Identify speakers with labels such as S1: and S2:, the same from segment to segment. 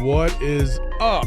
S1: What is up?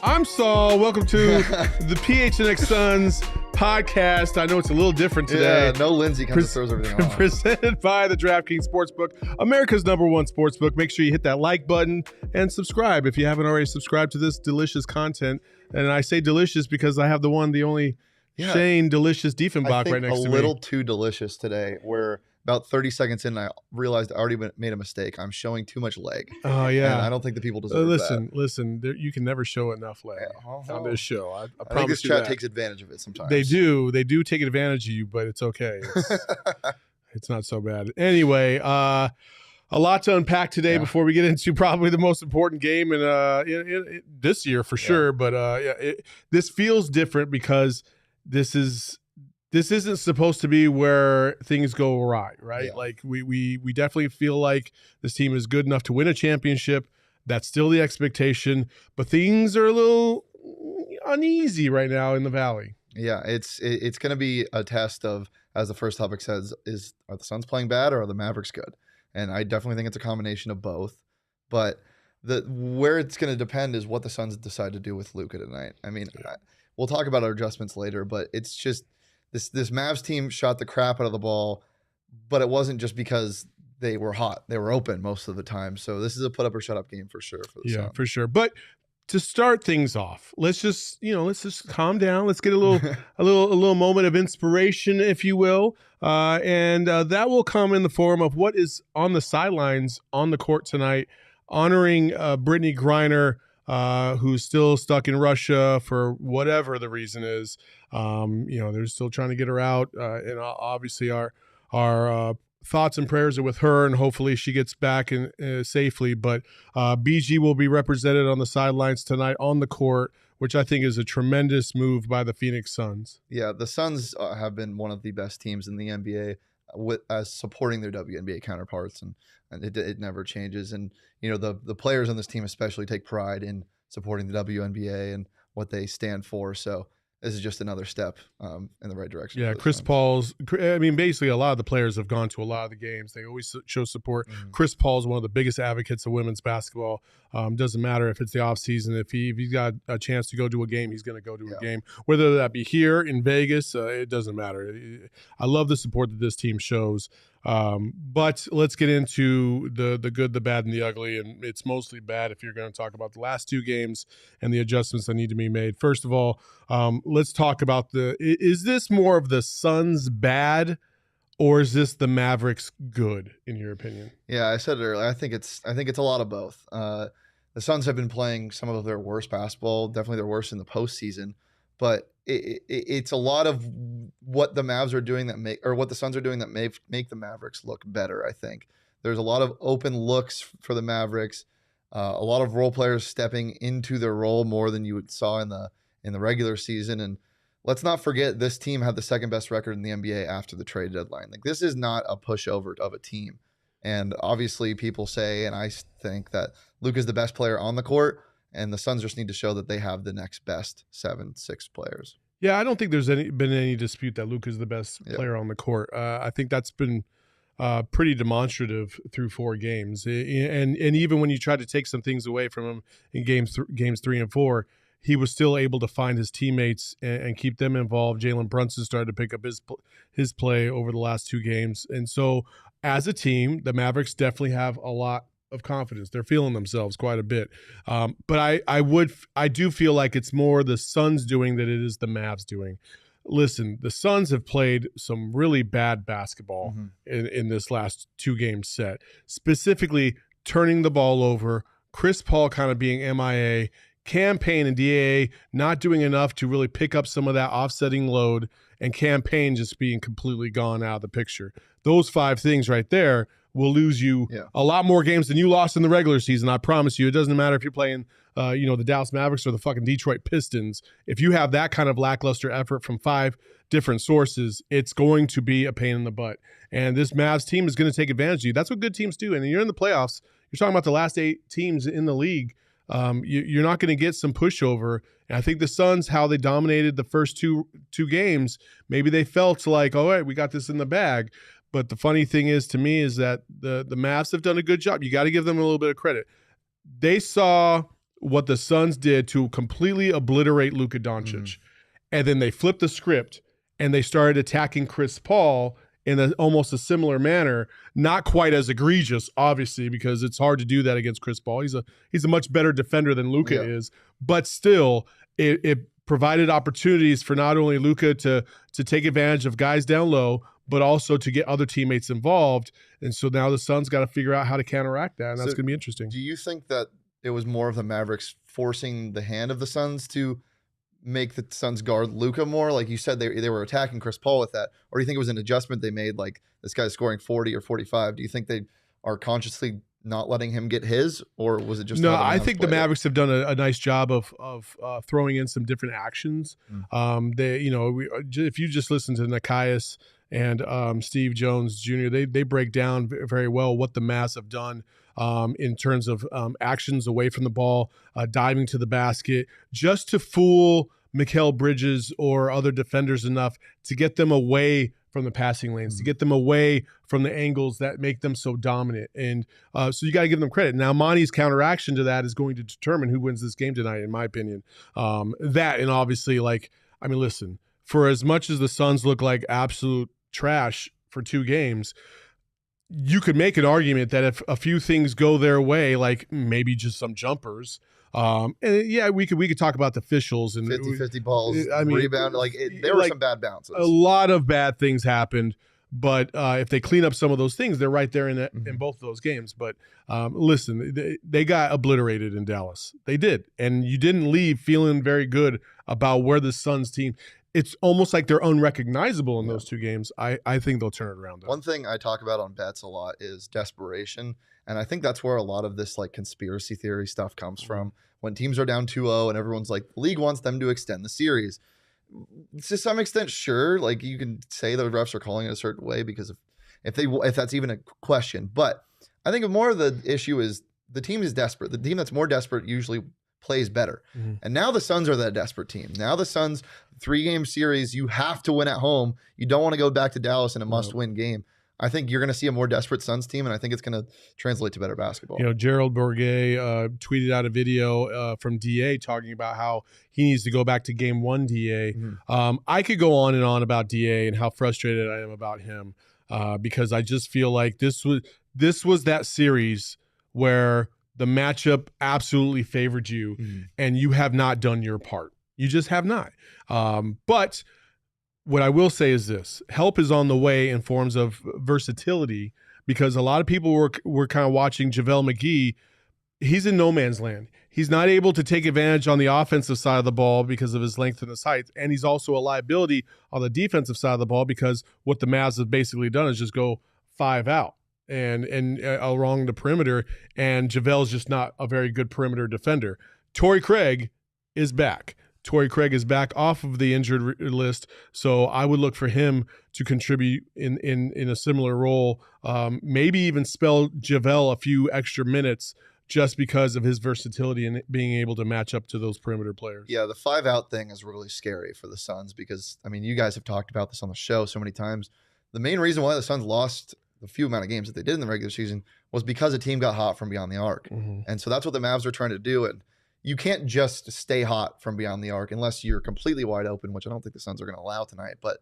S1: I'm Saul. Welcome to the PHNX Suns podcast. I know it's a little different today.
S2: Yeah, no Lindsay kind of throws everything off.
S1: Presented by the DraftKings Sportsbook, America's #1 sportsbook. Make sure you hit that like button and subscribe if you haven't already subscribed to this delicious content. And I say delicious because I have the one, the only Shane Delicious Dieffenbach right next to me.
S2: A little too delicious today, where about 30 seconds in, I realized I already made a mistake. I'm showing too much leg.
S1: Oh, yeah.
S2: And I don't think the people deserve that.
S1: Listen, you can never show enough leg on this show. I
S2: think
S1: promise
S2: this
S1: you
S2: chat
S1: that.
S2: takes advantage of it sometimes.
S1: They do take advantage of you, but it's okay. It's not so bad. Anyway, a lot to unpack today before we get into probably the most important game in this year for sure. But this feels different because this isn't supposed to be where things go awry, right?
S2: Yeah.
S1: Like we definitely feel like this team is good enough to win a championship. That's still the expectation, but things are a little uneasy right now in the Valley.
S2: Yeah, it's going to be a test of, as the first topic says, are the Suns playing bad or are the Mavericks good? And I definitely think it's a combination of both. But where it's going to depend is what the Suns decide to do with Luka tonight. I mean, we'll talk about our adjustments later, but it's just this Mavs team shot the crap out of the ball, but it wasn't just because they were hot. They were open most of the time. So this is a put up or shut up game for sure for the Suns.
S1: For sure. But to start things off, let's just calm down. Let's get a little moment of inspiration, if you will. And that will come in the form of what is on the sidelines on the court tonight, honoring Brittney Griner, who's still stuck in Russia for whatever the reason is. They're still trying to get her out. And obviously our thoughts and prayers are with her, and hopefully she gets back safely. But BG will be represented on the sidelines tonight on the court, which I think is a tremendous move by the Phoenix Suns.
S2: Yeah, the Suns have been one of the best teams in the NBA as supporting their WNBA counterparts, and it never changes. And the players on this team especially take pride in supporting the WNBA and what they stand for. So this is just another step in the right direction.
S1: Yeah, basically a lot of the players have gone to a lot of the games. They always show support. Mm-hmm. Chris Paul's one of the biggest advocates of women's basketball. Doesn't matter if it's the offseason. If he's got a chance to go to a game, he's going to go to a game. Whether that be here in Vegas, it doesn't matter. I love the support that this team shows. But let's get into the good, the bad, and the ugly. And it's mostly bad if you're going to talk about the last two games and the adjustments that need to be made. First of all, let's talk about is this more of the Suns bad, or is this the Mavericks good, in your opinion?
S2: Yeah, I said it earlier. I think it's a lot of both. The Suns have been playing some of their worst basketball, definitely their worst in the postseason. But it's a lot of what the Mavs are doing what the Suns are doing that make the Mavericks look better. I think there's a lot of open looks for the Mavericks, a lot of role players stepping into their role more than you saw in the regular season. And let's not forget, this team had the second best record in the NBA after the trade deadline. Like, this is not a pushover of a team. And obviously, people say, and I think, that Luka's the best player on the court. And the Suns just need to show that they have the next best 7-6 players.
S1: Yeah, I don't think there's been any dispute that Luka is the best player on the court. I think that's been pretty demonstrative through 4 games. And even when you try to take some things away from him in games 3 and 4, he was still able to find his teammates and keep them involved. Jalen Brunson started to pick up his play over the last 2 games. And so as a team, the Mavericks definitely have a lot of confidence. They're feeling themselves quite a bit. But I do feel like it's more the Suns doing than it is the Mavs doing. Listen, the Suns have played some really bad basketball in this last 2 game set, specifically turning the ball over, Chris Paul kind of being MIA, Cam Payne and DAA not doing enough to really pick up some of that offsetting load, and Cam Payne just being completely gone out of the picture. Those 5 things right there will lose you a lot more games than you lost in the regular season. I promise you. It doesn't matter if you're playing, the Dallas Mavericks or the fucking Detroit Pistons. If you have that kind of lackluster effort from 5 different sources, it's going to be a pain in the butt. And this Mavs team is going to take advantage of you. That's what good teams do. And you're in the playoffs. You're talking about the last 8 teams in the league. You're not going to get some pushover. And I think the Suns, how they dominated the first two games, maybe they felt like, all right, we got this in the bag. But the funny thing is, to me, is that the Mavs have done a good job. You got to give them a little bit of credit. they saw what the Suns did to completely obliterate Luka Doncic, and then they flipped the script and they started attacking Chris Paul in almost a similar manner. Not quite as egregious, obviously, because it's hard to do that against Chris Paul. He's a much better defender than Luka is, but still, it provided opportunities for not only Luka to take advantage of guys down low, but also to get other teammates involved. And so now the Suns got to figure out how to counteract that, and that's going to be interesting.
S2: Do you think that it was more of the Mavericks forcing the hand of the Suns to make the Suns guard Luka more? Like you said, they were attacking Chris Paul with that. Or do you think it was an adjustment they made, like this guy's scoring 40 or 45? Do you think they are consciously not letting him get his, or was it just
S1: no? I think the Mavericks have done a nice job of throwing in some different actions. If you just listen to Nekias and Steve Jones Jr., they break down very well what the Mavs have done in terms of actions away from the ball, diving to the basket, just to fool Mikal Bridges or other defenders enough to get them away from the passing lanes, to get them away from the angles that make them so dominant. And so you got to give them credit. Now, Monty's counteraction to that is going to determine who wins this game tonight, in my opinion. That, and obviously, listen, for as much as the Suns look like absolute trash for 2 games, you could make an argument that if a few things go their way, like maybe just some jumpers, we could talk about the officials and
S2: 50-50 balls, rebound. There were some bad bounces.
S1: A lot of bad things happened, but if they clean up some of those things, they're right there in both of those games. But listen, they got obliterated in Dallas. They did, and you didn't leave feeling very good about where the Suns team. It's almost like they're unrecognizable in those 2 games. I think they'll turn it around, though.
S2: One thing I talk about on bets a lot is desperation. And I think that's where a lot of this conspiracy theory stuff comes from. When teams are down 2-0 and everyone's like, the league wants them to extend the series. To some extent, sure. You can say the refs are calling it a certain way because if that's even a question. But I think more of the issue is the team is desperate. The team that's more desperate usually plays better. And now the Suns are that desperate team. Now the Suns, 3-game series, you have to win at home. You don't want to go back to Dallas in a must-win game. I think you're going to see a more desperate Suns team, and I think it's going to translate to better basketball.
S1: Gerald Bourguet tweeted out a video from DA talking about how he needs to go back to game 1 DA. I could go on and on about DA and how frustrated I am about him because I just feel like this was that series where the matchup absolutely favored you, and you have not done your part. You just have not. But what I will say is this: help is on the way in forms of versatility, because a lot of people were kind of watching JaVale McGee. He's in no man's land. He's not able to take advantage on the offensive side of the ball because of his length and his height, and he's also a liability on the defensive side of the ball because what the Mavs have basically done is just go 5 out and along the perimeter, and JaVale's just not a very good perimeter defender. Torrey Craig is back. Torrey Craig is back off of the injured list, so I would look for him to contribute in a similar role, maybe even spell JaVale a few extra minutes just because of his versatility and being able to match up to those perimeter players.
S2: Yeah, the 5-out thing is really scary for the Suns because, you guys have talked about this on the show so many times. The main reason why the Suns lost the few amount of games that they did in the regular season was because a team got hot from beyond the arc. And so that's what the Mavs are trying to do. And you can't just stay hot from beyond the arc unless you're completely wide open, which I don't think the Suns are going to allow tonight. But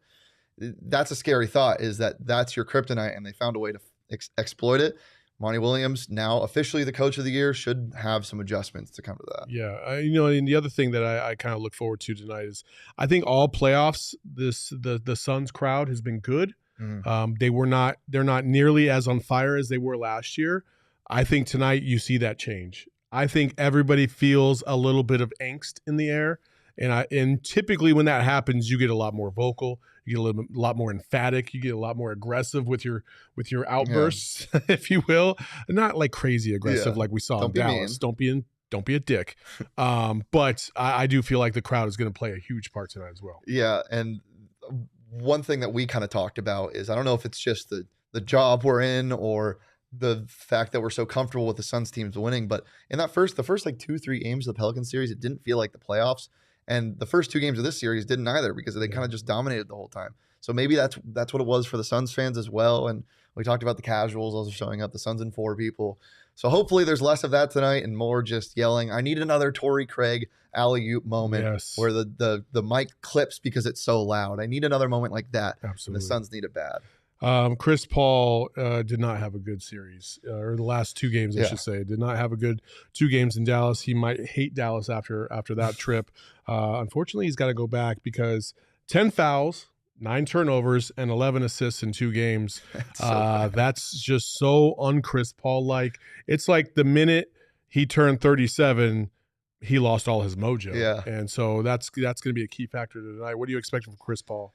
S2: that's a scary thought, is that's your kryptonite, and they found a way to exploit it. Monty Williams, now officially the coach of the year, should have some adjustments to come to that.
S1: Yeah, and the other thing that I kind of look forward to tonight is I think all playoffs, the Suns crowd has been good. They're not nearly as on fire as they were last year. I think tonight you see that change. I think everybody feels a little bit of angst in the air, and typically when that happens, you get a lot more vocal, you get a lot more emphatic, you get a lot more aggressive with your outbursts, if you will, not like crazy aggressive like we saw in Dallas. Don't be a dick. But I do feel like the crowd is going to play a huge part tonight as well.
S2: Yeah, and one thing that we kind of talked about is, I don't know if it's just the job we're in or the fact that we're so comfortable with the Suns teams winning, but in the first 2-3 games of the Pelicans series, it didn't feel like the playoffs. And the first 2 games of this series didn't either, because they kind of just dominated the whole time. So maybe that's what it was for the Suns fans as well. And We talked about the casuals also showing up, the Suns and 4 people. So hopefully there's less of that tonight and more just yelling. I need another Torrey Craig alley-oop moment where the mic clips because it's so loud. I need another moment like that.
S1: Absolutely.
S2: The Suns need it bad.
S1: Chris Paul did not have a good series, or the last 2 games, I should say. Did not have a good 2 games in Dallas. He might hate Dallas after that trip. Unfortunately, he's got to go back because 10 fouls, 9 turnovers, and 11 assists in 2 games. That's just so un-Chris Paul-like. It's like the minute he turned 37, he lost all his mojo.
S2: Yeah.
S1: And so that's going to be a key factor tonight. What do you expect from Chris Paul?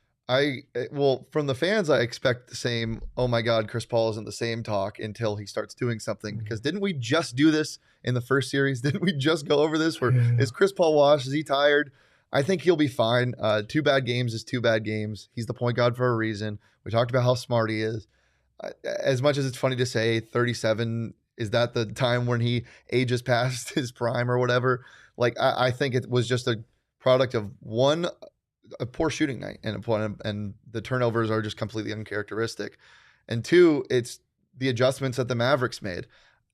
S2: Well, from the fans, I expect the same, oh my God, Chris Paul isn't the same talk until he starts doing something. Because didn't we just do this in the first series? Didn't we just go over this? Is Chris Paul washed? Is he tired? I think he'll be fine. 2 bad games is 2 bad games. He's the point guard for a reason. We talked about how smart he is. As much as it's funny to say 37, is that the time when he ages past his prime or whatever? Like, I think it was just a product of a poor shooting night and the turnovers are just completely uncharacteristic. And 2, it's the adjustments that the Mavericks made.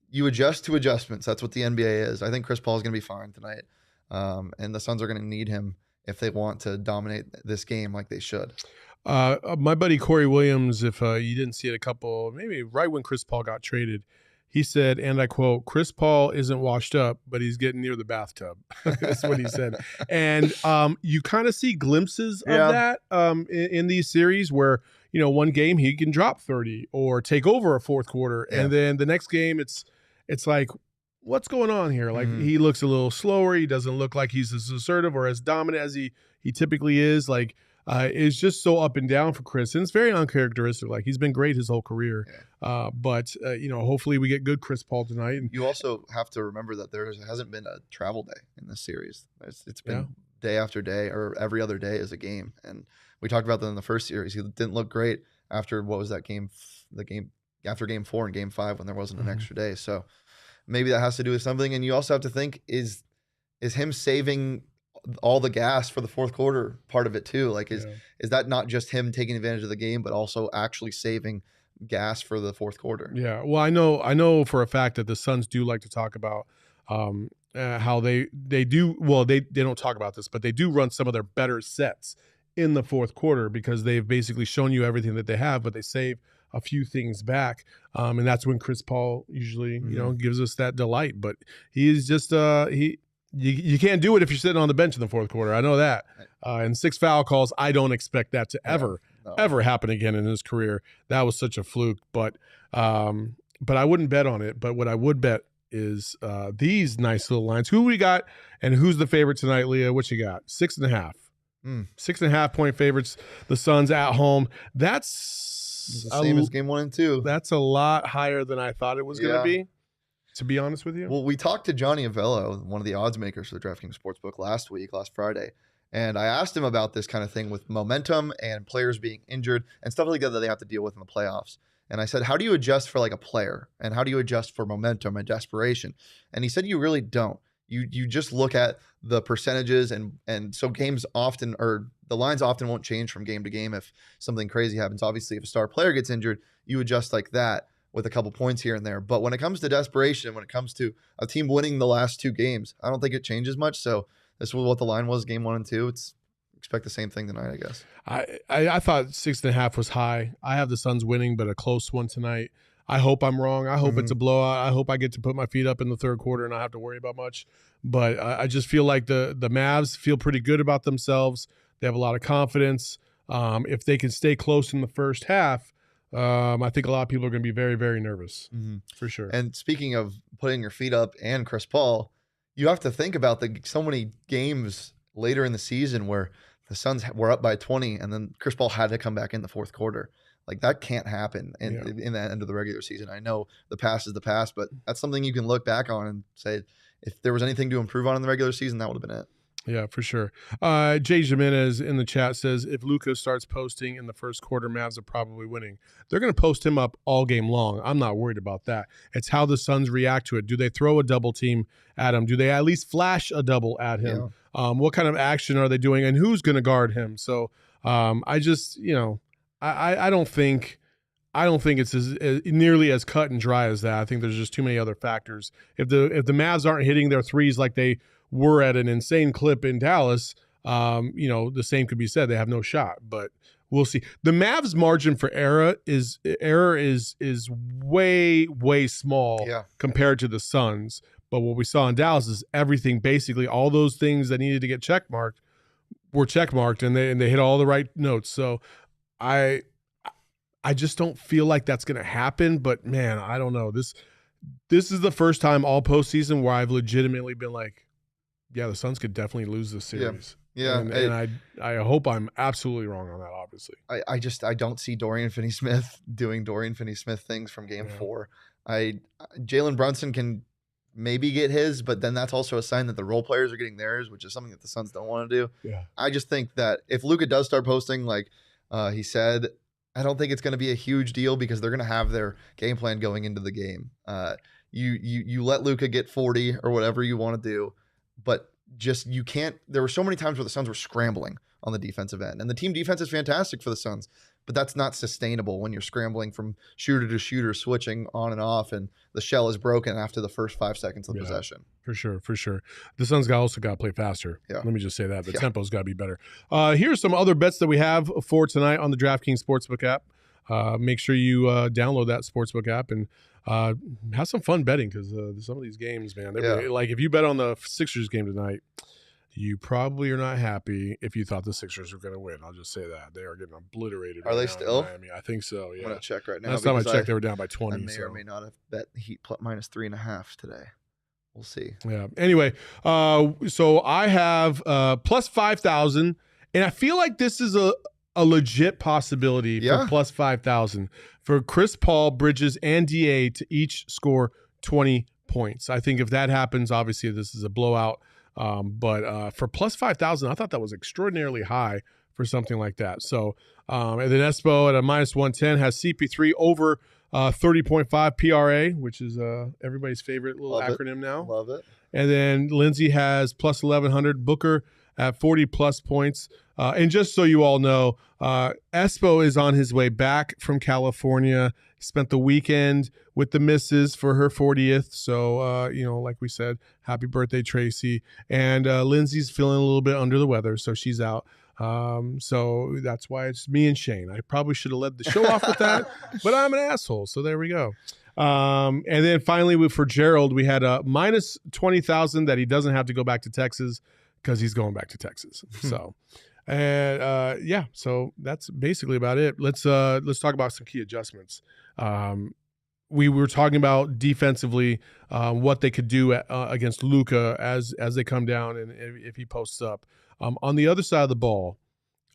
S2: You adjust to adjustments. That's what the NBA is. I think Chris Paul is going to be fine tonight. And the Suns are going to need him if they want to dominate this game like they should.
S1: My buddy Corey Williams, if you didn't see it maybe right when Chris Paul got traded, he said, and I quote, Chris Paul isn't washed up, but he's getting near the bathtub. That's what he said. And you kind of see glimpses of that in these series where, one game he can drop 30 or take over a fourth quarter. Yeah. And then the next game, it's like, what's going on here? Like he looks a little slower. He doesn't look like he's as assertive or as dominant as he typically is. Like it's just so up and down for Chris. And it's very uncharacteristic. Like he's been great his whole career. Yeah. But hopefully we get good Chris Paul tonight. And
S2: you also have to remember that there hasn't been a travel day in this series. It's been day after day or every other day is a game. And we talked about that in the first series. He didn't look great after what was that game? After game 4 and game 5 when there wasn't an extra day. So maybe that has to do with something. And you also have to think, is him saving all the gas for the fourth quarter part of it too? Like, is that not just him taking advantage of the game, but also actually saving gas for the fourth quarter?
S1: Yeah. Well, I know for a fact that the Suns do like to talk about how they do. Well, they don't talk about this, but they do run some of their better sets in the fourth quarter because they've basically shown you everything that they have, but they save a few things back. And that's when Chris Paul usually, gives us that delight. But he is just you can't do it if you're sitting on the bench in the fourth quarter. I know that. And 6 foul calls, I don't expect that to ever happen again in his career. That was such a fluke. But I wouldn't bet on it. But what I would bet is these nice little lines. Who we got and who's the favorite tonight, Leah? What you got? 6.5. 6.5 point favorites. The Suns at home. That's
S2: the same as game 1 and 2.
S1: That's a lot higher than I thought it was going to be, to be honest with you.
S2: Well, we talked to Johnny Avello, one of the odds makers for the DraftKings Sportsbook last Friday, and I asked him about this kind of thing with momentum and players being injured and stuff like that they have to deal with in the playoffs. And I said, how do you adjust for like a player? And how do you adjust for momentum and desperation? And he said, you really don't. You just look at the percentages and so games often, or the lines often won't change from game to game if something crazy happens. Obviously, if a star player gets injured, you adjust like that with a couple points here and there. But when it comes to desperation, when it comes to a team winning the last 2 games, I don't think it changes much. So this was what the line was game 1 and 2. Expect the same thing tonight, I guess.
S1: I thought 6.5 was high. I have the Suns winning, but a close one tonight. I hope I'm wrong. I hope it's a blowout. I hope I get to put my feet up in the third quarter and not have to worry about much. But I just feel like the Mavs feel pretty good about themselves. They have a lot of confidence. If they can stay close in the first half, I think a lot of people are going to be very, very nervous for sure.
S2: And speaking of putting your feet up and Chris Paul, you have to think about so many games later in the season where the Suns were up by 20 and then Chris Paul had to come back in the fourth quarter. Like that can't happen in the end of the regular season. I know the past is the past, but that's something you can look back on and say, if there was anything to improve on in the regular season, that would have been it.
S1: Yeah, for sure. Jay Jimenez in the chat says, if Luka starts posting in the first quarter, Mavs are probably winning. They're going to post him up all game long. I'm not worried about that. It's how the Suns react to it. Do they throw a double team at him? Do they at least flash a double at him? Yeah. What kind of action are they doing, and who's going to guard him? So I just, I don't think I don't think it's nearly as cut and dry as that. I think there's just too many other factors. If the Mavs aren't hitting their threes like they were at an insane clip in Dallas, the same could be said. They have no shot, but we'll see. The Mavs margin for error is way, way small compared to the Suns. But what we saw in Dallas is everything, basically all those things that needed to get checkmarked were checkmarked, and they hit all the right notes. So I just don't feel like that's going to happen. But man, I don't know. This is the first time all postseason where I've legitimately been like, yeah, the Suns could definitely lose this series.
S2: Yeah.
S1: And I hope I'm absolutely wrong on that, obviously.
S2: I don't see Dorian Finney-Smith doing Dorian Finney-Smith things from game 4. Jalen Brunson can maybe get his, but then that's also a sign that the role players are getting theirs, which is something that the Suns don't want to do.
S1: Yeah. I
S2: just think that if Luka does start posting, like he said, I don't think it's going to be a huge deal because they're going to have their game plan going into the game. You let Luka get 40 or whatever you want to do, but just you can't. There were so many times where the Suns were scrambling on the defensive end, and the team defense is fantastic for the Suns, but that's not sustainable when you're scrambling from shooter to shooter, switching on and off, and the shell is broken after the first 5 seconds of possession.
S1: For sure. The Suns also got to play faster.
S2: Yeah.
S1: Let me just say that. The tempo's got to be better. Here's some other bets that we have for tonight on the DraftKings Sportsbook app. Make sure you download that Sportsbook app and have some fun betting because some of these games, man, like if you bet on the Sixers game tonight, you probably are not happy if you thought the Sixers were going to win. I'll just say that. They are getting obliterated.
S2: Are they still?
S1: Miami. I think so, yeah.
S2: I'm going to check right now.
S1: Last time I checked, they were down by 20.
S2: I may or may not have bet Heat minus 3.5 today. We'll see.
S1: Yeah. Anyway, so I have plus 5,000, and I feel like this is a legit possibility for plus 5,000 for Chris Paul, Bridges, and DA to each score 20 points. I think if that happens, obviously this is a blowout. But for plus 5,000, I thought that was extraordinarily high for something like that. So, and then Espo at a minus 110 has CP3 over 30.5 PRA, which is everybody's favorite little acronym now.
S2: Love it.
S1: And then Lindsay has plus 1,100. Booker at 40 plus points. And just so you all know, Espo is on his way back from California. He spent the weekend with the missus for her 40th. So, like we said, happy birthday, Tracy. And Lindsay's feeling a little bit under the weather, so she's out. So that's why it's me and Shane. I probably should have led the show off with that, but I'm an asshole. So there we go. And then finally, for Gerald, we had a minus 20,000 that he doesn't have to go back to Texas because he's going back to Texas. So, and so that's basically about it. Let's talk about some key adjustments. We were talking about defensively what they could do against Luka as they come down and if he posts up. On the other side of the ball,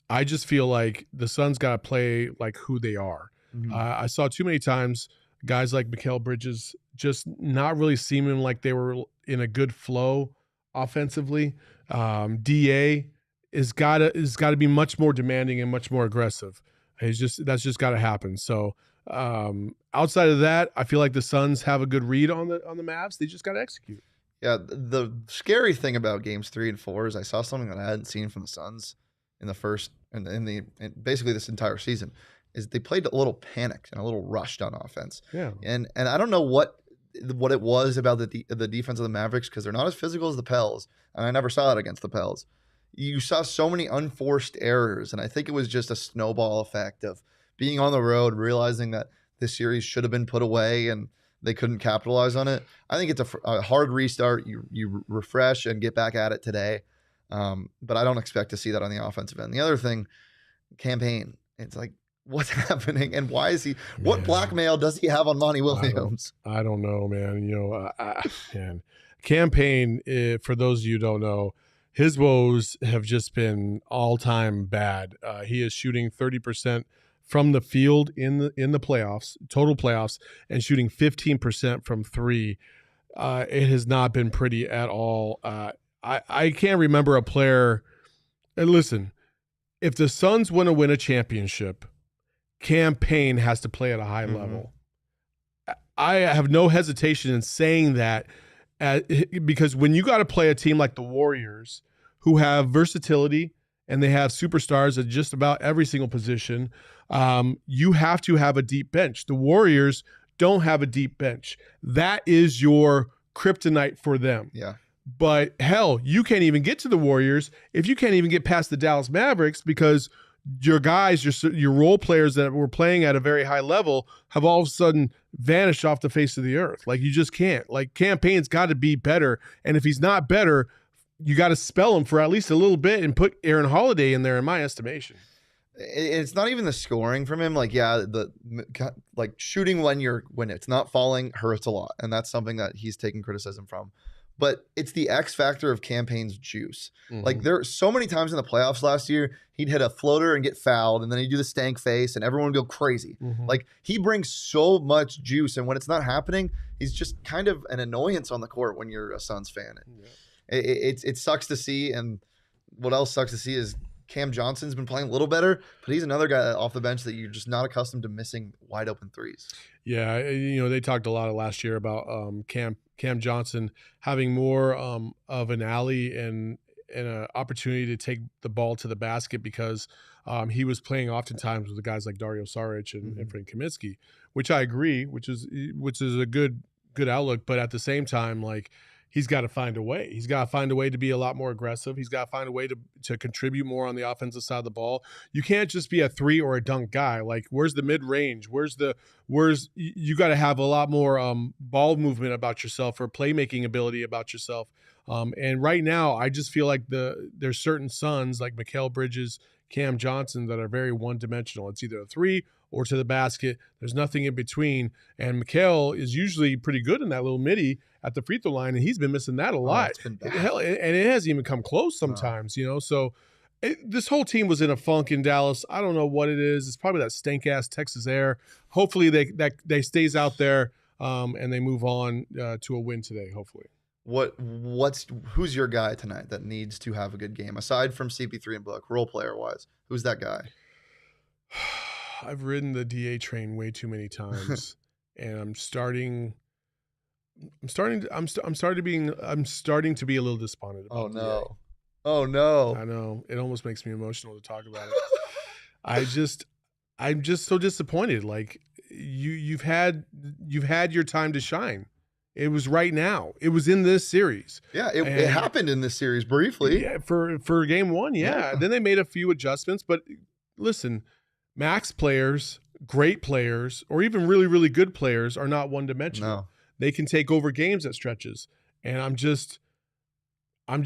S1: I just feel like the Suns got to play like who they are. Mm-hmm. I saw too many times guys like Mikal Bridges just not really seeming like they were in a good flow offensively. DA is got to be much more demanding and much more aggressive. That's just got to happen. So outside of that, I feel like the Suns have a good read on the Mavs. They just got to execute.
S2: Yeah, the scary thing about games 3 and 4 is I saw something that I hadn't seen from the Suns in the first and basically this entire season is they played a little panicked and a little rushed on offense.
S1: Yeah,
S2: and I don't know what it was about the defense of the Mavericks because they're not as physical as the Pels, and I never saw it against the Pels. You saw so many unforced errors, and I think it was just a snowball effect of being on the road, realizing that this series should have been put away and they couldn't capitalize on it. I think it's a hard restart. You refresh and get back at it today. But I don't expect to see that on the offensive end. The other thing, campaign. It's like, what's happening and why is he? What blackmail does he have on Monty Williams?
S1: I don't know, man. Campaign. For those of you who don't know, his woes have just been all-time bad. He is shooting 30% from the field in the playoffs, total playoffs, and shooting 15% from 3. It has not been pretty at all. I can't remember a player. And listen, if the Suns want to win a championship, campaign has to play at a high level. I have no hesitation in saying that because when you got to play a team like the Warriors, who have versatility and they have superstars at just about every single position, you have to have a deep bench. The Warriors don't have a deep bench. That is your kryptonite for them.
S2: Yeah.
S1: But hell, you can't even get to the Warriors if you can't even get past the Dallas Mavericks, because your guys, your role players that were playing at a very high level have all of a sudden vanished off the face of the earth. Like, you just can't. Like, Campaign's got to be better. And if he's not better, you got to spell him for at least a little bit and put Aaron Holiday in there, in my estimation.
S2: It's not even the scoring from him. Like, yeah, like shooting when it's not falling hurts a lot. And that's something that he's taking criticism from. But it's the X factor of Campaign's juice. Mm-hmm. Like, there are so many times in the playoffs last year, he'd hit a floater and get fouled, and then he'd do the stank face, and everyone would go crazy. Mm-hmm. Like, he brings so much juice, and when it's not happening, he's just kind of an annoyance on the court when you're a Suns fan. Yeah. It sucks to see, and what else sucks to see is Cam Johnson's been playing a little better, but he's another guy off the bench that you're just not accustomed to missing wide open threes.
S1: Yeah, they talked a lot last year about Cam Johnson having more of an alley and an opportunity to take the ball to the basket, because he was playing oftentimes with the guys like Dario Saric and Frank Kaminsky, which I agree, which is a good outlook. But at the same time, like, he's got to find a way. He's got to find a way to be a lot more aggressive. He's got to find a way to contribute more on the offensive side of the ball. You can't just be a three or a dunk guy. Like, where's the mid range? You got to have a lot more ball movement about yourself, or playmaking ability about yourself. And right now, I just feel like there's certain Suns like Mikal Bridges, Cam Johnson, that are very one-dimensional. It's either a three or to the basket. There's nothing in between. And Mikal is usually pretty good in that little midi at the free throw line, and he's been missing that a lot.
S2: It's been bad.
S1: Hell, and it hasn't even come close sometimes, So this whole team was in a funk in Dallas. I don't know what it is. It's probably that stank-ass Texas air. Hopefully they stays out there and they move on to a win today, hopefully.
S2: Who's your guy tonight that needs to have a good game aside from CP3 and Book, role player wise? Who's that guy?
S1: I've ridden the DA train way too many times, and I'm starting to be a little despondent about DA.
S2: Oh no.
S1: I know. It almost makes me emotional to talk about it. I'm just so disappointed. Like, you've had your time to shine. It was right now. It was in this series.
S2: Yeah, it happened in this series briefly.
S1: Yeah, for game one, yeah. Then they made a few adjustments, but listen, max players, great players, or even really, really good players are not one-dimensional.
S2: No.
S1: They can take over games at stretches. And I'm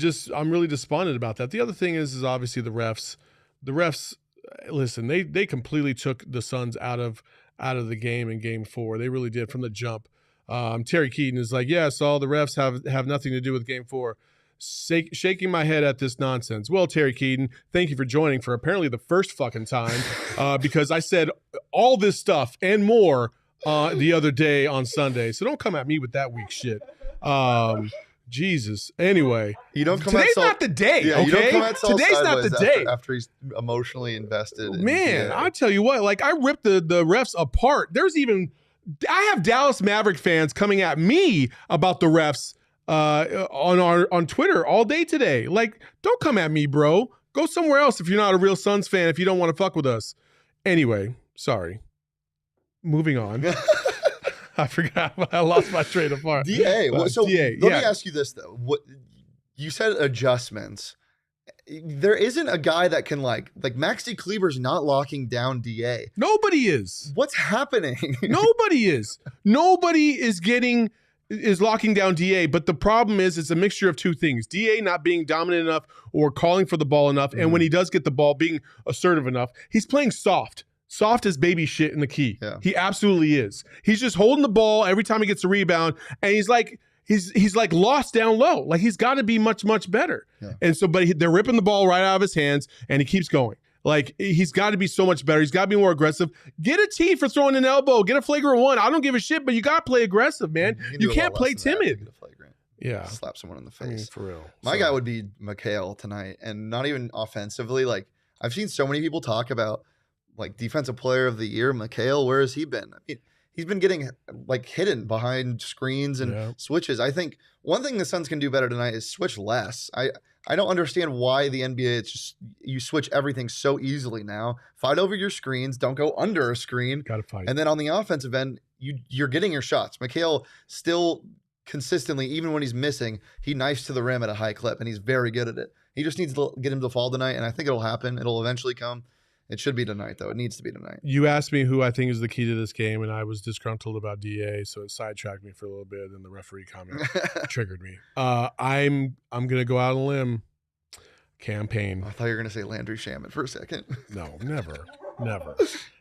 S1: really despondent about that. The other thing is obviously the refs. The refs, listen, they completely took the Suns out of the game in game 4. They really did from the jump. Terry Keaton is like, yeah, Saul, the refs have nothing to do with game 4. Shaking my head at this nonsense. Well, Terry Keaton, thank you for joining for apparently the first fucking time, because I said all this stuff and more the other day on Sunday. So don't come at me with that weak shit. Jesus. Anyway,
S2: you don't come
S1: today's
S2: at
S1: not the day.
S2: Yeah,
S1: okay,
S2: you don't come at Saul
S1: today's not the day.
S2: After he's emotionally invested.
S1: Man, I tell you what, like, I ripped the refs apart. I have Dallas Maverick fans coming at me about the refs on Twitter all day today. Like, don't come at me, bro. Go somewhere else if you're not a real Suns fan, if you don't want to fuck with us. Anyway, sorry. Moving on. I forgot. I lost my train of thought.
S2: DA. Let me ask you this, though. What you said, adjustments. There isn't a guy that can like Maxi Kleber's not locking down DA.
S1: Nobody is.
S2: What's happening?
S1: Nobody is. Nobody is locking down DA, but the problem is it's a mixture of two things. DA not being dominant enough or calling for the ball enough, and when he does get the ball, being assertive enough. He's playing soft. Soft as baby shit in the key. Yeah. He absolutely is. He's just holding the ball every time he gets a rebound, and he's like lost down low. Like, he's got to be much, much better. Yeah. And so, but they're ripping the ball right out of his hands, and he keeps going. Like, he's got to be so much better. He's got to be more aggressive. Get a T for throwing an elbow. Get a flagrant 1. I don't give a shit, but you got to play aggressive, man. You can't play timid. Yeah.
S2: Slap someone in the face.
S1: I mean, for real.
S2: My guy would be Mikal tonight, and not even offensively. Like, I've seen so many people talk about, like, defensive player of the year, Mikal. Where has he been? I mean, he's been getting like hidden behind screens and switches. I think one thing the Suns can do better tonight is switch less. I don't understand why the NBA, it's just you switch everything so easily now. Fight over your screens. Don't go under a screen.
S1: Got to fight.
S2: And then on the offensive end, you're getting your shots. Mikal still consistently, even when he's missing, he knifes to the rim at a high clip, and he's very good at it. He just needs to get him to fall tonight, and I think it'll happen. It'll eventually come. It should be tonight, though. It needs to be tonight.
S1: You asked me who I think is the key to this game, and I was disgruntled about DA, so it sidetracked me for a little bit, and the referee comment triggered me. I'm going to go out on a limb. Campaign.
S2: I thought you were going to say Landry Shamet for a second.
S1: No, never.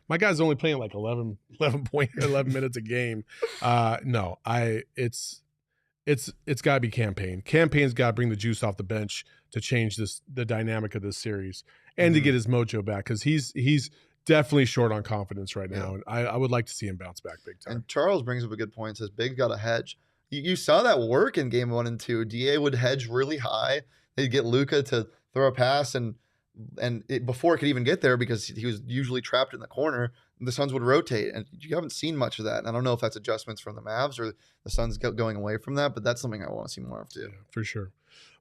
S1: My guy's only playing like 11 minutes a game. No, it's got to be Campaign. Campaign's got to bring the juice off the bench to change the dynamic of this series and to get his mojo back, because he's definitely short on confidence right now, and I would like to see him bounce back big time.
S2: And Charles brings up a good point. Says Big got a hedge. You saw that work in game 1 and 2. DA would hedge really high. They'd get Luka to throw a pass, and before it could even get there, because he was usually trapped in the corner, the Suns would rotate, and you haven't seen much of that. And I don't know if that's adjustments from the Mavs or the Suns going away from that, but that's something I want to see more of too.
S1: Yeah, for sure.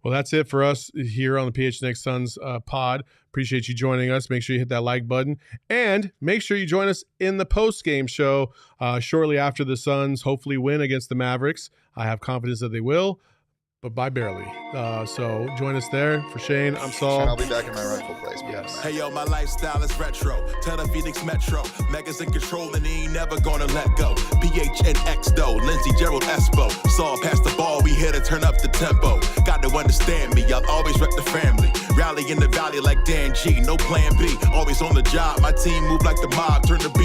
S1: Well, that's it for us here on the PHNX Suns pod. Appreciate you joining us. Make sure you hit that like button, and make sure you join us in the post-game show shortly after the Suns hopefully win against the Mavericks. I have confidence that they will, but by barely. So join us there. For Shane, I'm Saul.
S2: And I'll be back in my rightful place. Yes.
S3: Hey, yo, my lifestyle is retro. Tell the Phoenix Metro. Megas in control and he ain't never gonna let go. PHNX though. Lindsey, Gerald, Espo. Saul pass the ball. We here to turn up the tempo. Got to understand me. I'll always wreck the family. Rally in the valley like Dan G. No plan B. Always on the job. My team move like the mob. Turn the beat.